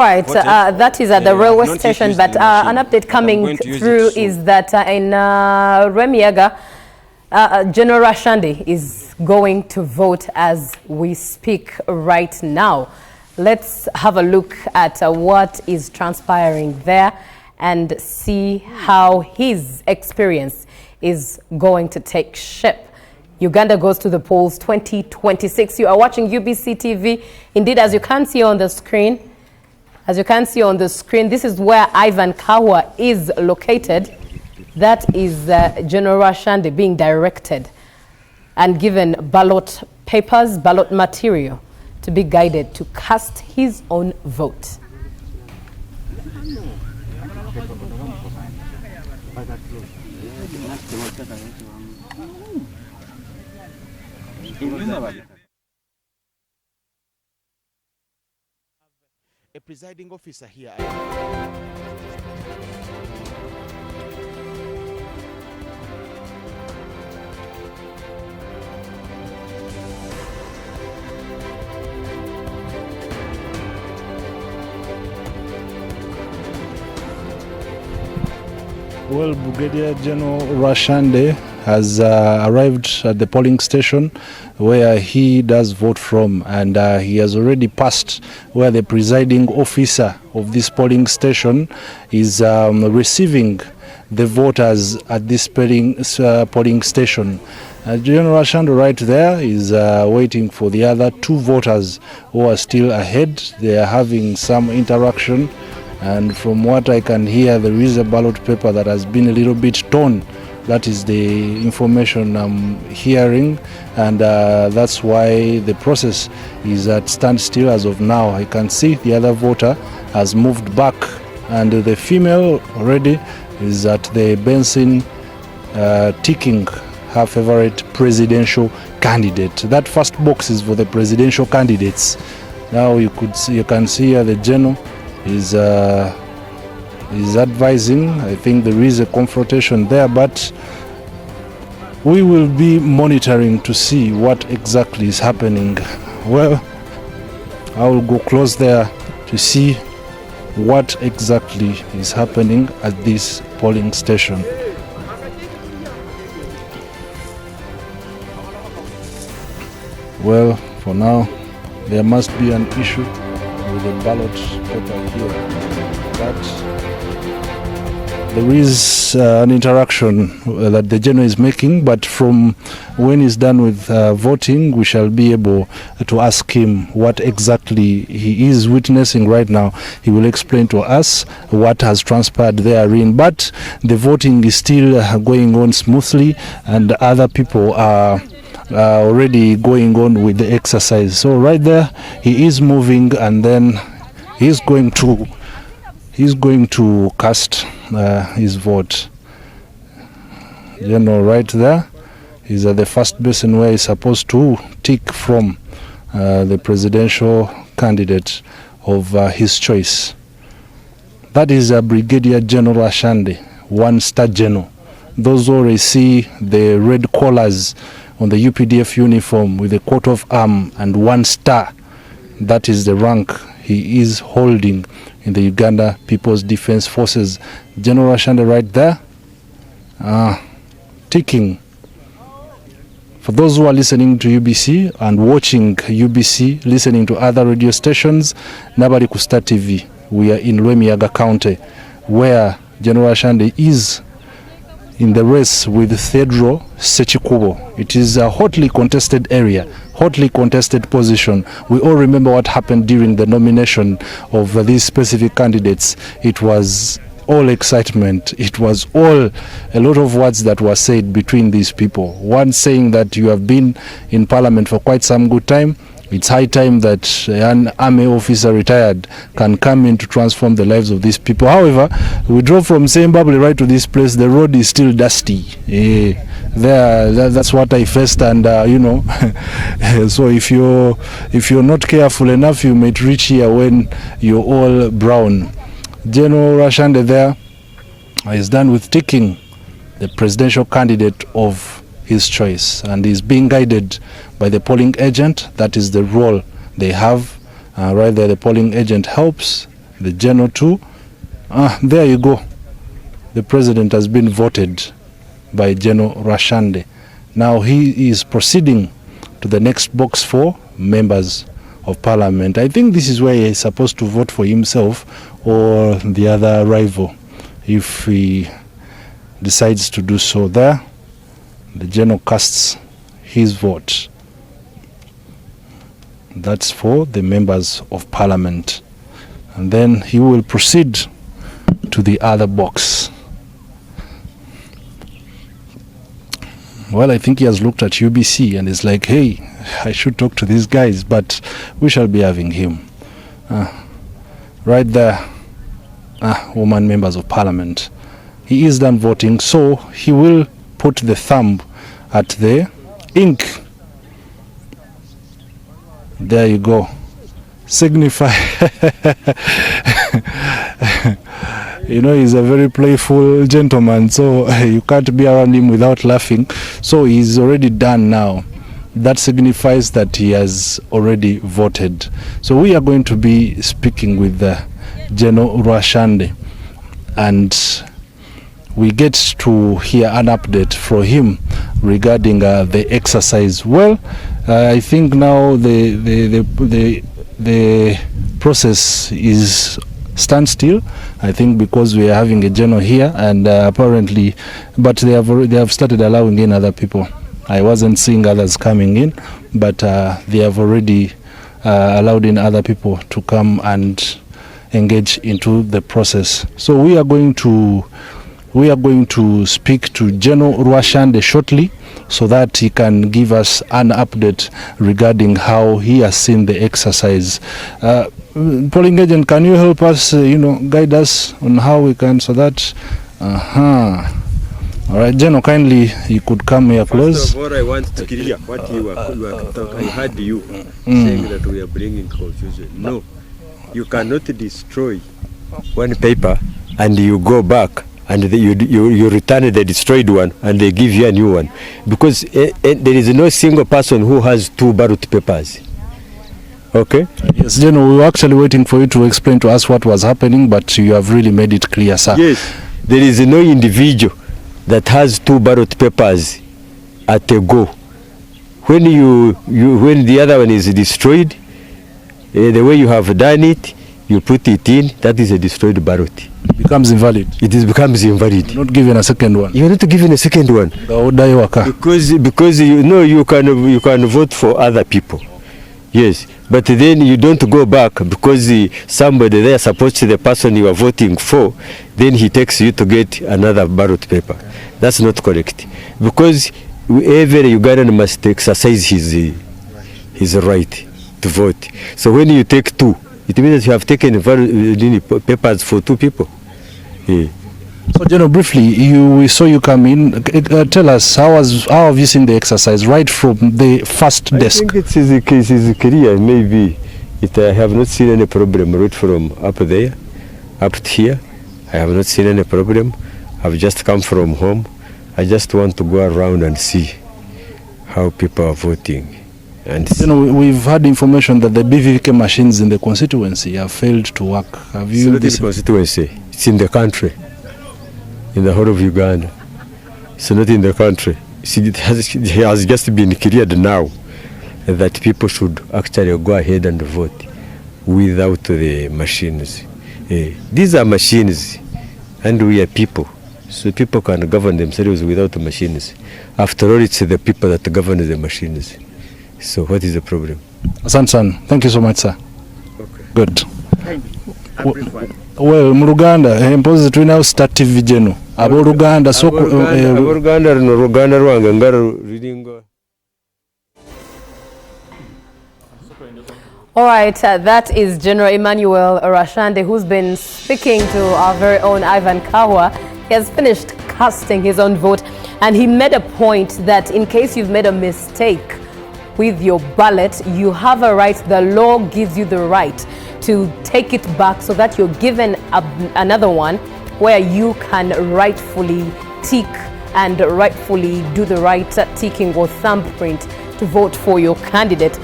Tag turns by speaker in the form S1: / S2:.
S1: Right, that is at the railway station, but an update coming through is that in Rwemiyaga, General Rashandi is going to vote as we speak right now. Let's have a look at what is transpiring there and see how his experience is going to take shape. Uganda goes to the polls 2026. You are watching UBC TV. Indeed, as you can see on the screen, this is where Ivan Kawa is located. That is General Rashande being directed and given ballot papers, ballot material to be guided to cast his own vote.
S2: A presiding officer here.
S3: Well, Brigadier General Rashande has arrived at the polling station where he does vote from, and he has already passed where the presiding officer of this polling station is receiving the voters at this polling station. General Rashande right there is waiting for the other two voters who are still ahead. They are having some interaction, and from what I can hear, there is a ballot paper that has been a little bit torn. That is the information I'm hearing, and that's why the process is at standstill as of now. I can see the other voter has moved back, and the female already is at the Benson ticking her favorite presidential candidate. That first box is for the presidential candidates. Now you can see the general is advising. I think there is a confrontation there, but we will be monitoring to see what exactly is happening. Well, I will go close there to see what exactly is happening at this polling station. Well, for now, there must be an issue with the ballot paper here, but there is an interaction that the general is making, but from when he's done with voting, we shall be able to ask him what exactly he is witnessing right now. He will explain to us what has transpired therein, but the voting is still going on smoothly, and other people are already going on with the exercise. So right there, he is moving, and then he's going to cast his vote. You know, right there is at the first basin where he's supposed to tick from the presidential candidate of his choice. That is Brigadier General Rashande, one-star general. Those who already see the red collars on the UPDF uniform with a coat of arms and 1 star, that is the rank he is holding in the Uganda People's Defense Forces. General Rashande right there, ticking. For those who are listening to UBC and watching UBC, listening to other radio stations, Nabali Kusta TV, we are in Rwemiyaga County, where General Rashande is in the race with Theodore Sechikubo. It is a hotly contested area, hotly contested position. We all remember what happened during the nomination of these specific candidates. It was all excitement. It was all a lot of words that were said between these people. One saying that you have been in parliament for quite some good time. It's high time that an army officer retired can come in to transform the lives of these people. However, we drove from Sembabule right to this place. The road is still dusty. That's what I faced, and you know, so if you're not careful enough, you might reach here when you're all brown. General Rashande there is done with ticking the presidential candidate of his choice, and is being guided by the polling agent. That is the role they have. Right there, the polling agent helps the General 2. There you go. The president has been voted by General Rashande. Now he is proceeding to the next box for members of parliament. I think this is where he is supposed to vote for himself or the other rival if he decides to do so. There, the general casts his vote. That's for the members of parliament. And then he will proceed to the other box. Well, I think he has looked at UBC and is like, hey, I should talk to these guys, but we shall be having him. Right there, woman members of parliament. He is done voting, so he will put the thumb at the ink. There you go. Signify. You know, he's a very playful gentleman, so you can't be around him without laughing. So he's already done now. That signifies that he has already voted. So we are going to be speaking with General Rwashande, and we get to hear an update from him regarding the exercise. Well, I think now the process is standstill. I think because we are having a general here, and apparently, but they have started allowing in other people. I wasn't seeing others coming in, but they have already allowed in other people to come and engage into the process. So we are going to speak to General Rwashande shortly, so that he can give us an update regarding how he has seen the exercise. Polling agent, can you help us, guide us on how we can, so that, all right, General, kindly, you could come here close.
S4: First of all, I want to clear what you were talking. I heard you saying that we are bringing confusion. No, you cannot destroy one paper and you go back and you return the destroyed one and they give you a new one, because there is no single person who has 2 ballot papers. Okay?
S3: Yes, General, we were actually waiting for you to explain to us what was happening, but you have really made it clear, sir.
S4: Yes, there is no individual that has 2 ballot papers at a go. When when the other one is destroyed, the way you have done it, you put it in, that is a destroyed ballot.
S3: It becomes invalid.
S4: Becomes invalid.
S3: You're not given a second one.
S4: You're not given a second one. Because you can vote for other people. Yes, but then you don't go back because somebody there supports the person you are voting for, then he takes you to get another ballot paper. That's not correct. Because every Ugandan must exercise his right to vote. So when you take 2, it means that you have taken papers for 2 people. Yeah.
S3: So, General, briefly, we saw you come in. Tell us, how have you seen the exercise right from the first desk?
S4: I think it is clear. Maybe I have not seen any problem right from up there, up to here. I have not seen any problem. I've just come from home. I just want to go around and see how people are voting. And
S3: we've had information that the BVK machines in the constituency have failed to work. Have you?
S4: It's not in the constituency. It's in the country. In the whole of Uganda. It's not in the country. It has just been cleared now that people should actually go ahead and vote without the machines. These are machines and we are people. So people can govern themselves without the machines. After all, it's the people that govern the machines. So what is the problem?
S3: Asante, thank you so much, sir.
S4: Okay.
S3: Good. Well, mu Ruganda mpozi tulina stative vijeno abo Ruganda so
S4: Ruganda rwange ngaro riringo.
S1: All right, that is General Emmanuel Rashande, who's been speaking to our very own Ivan Kawa. He has finished casting his own vote, and he made a point that in case you've made a mistake with your ballot, you have a right, the law gives you the right to take it back so that you're given another one where you can rightfully tick and rightfully do the right ticking or thumbprint to vote for your candidate.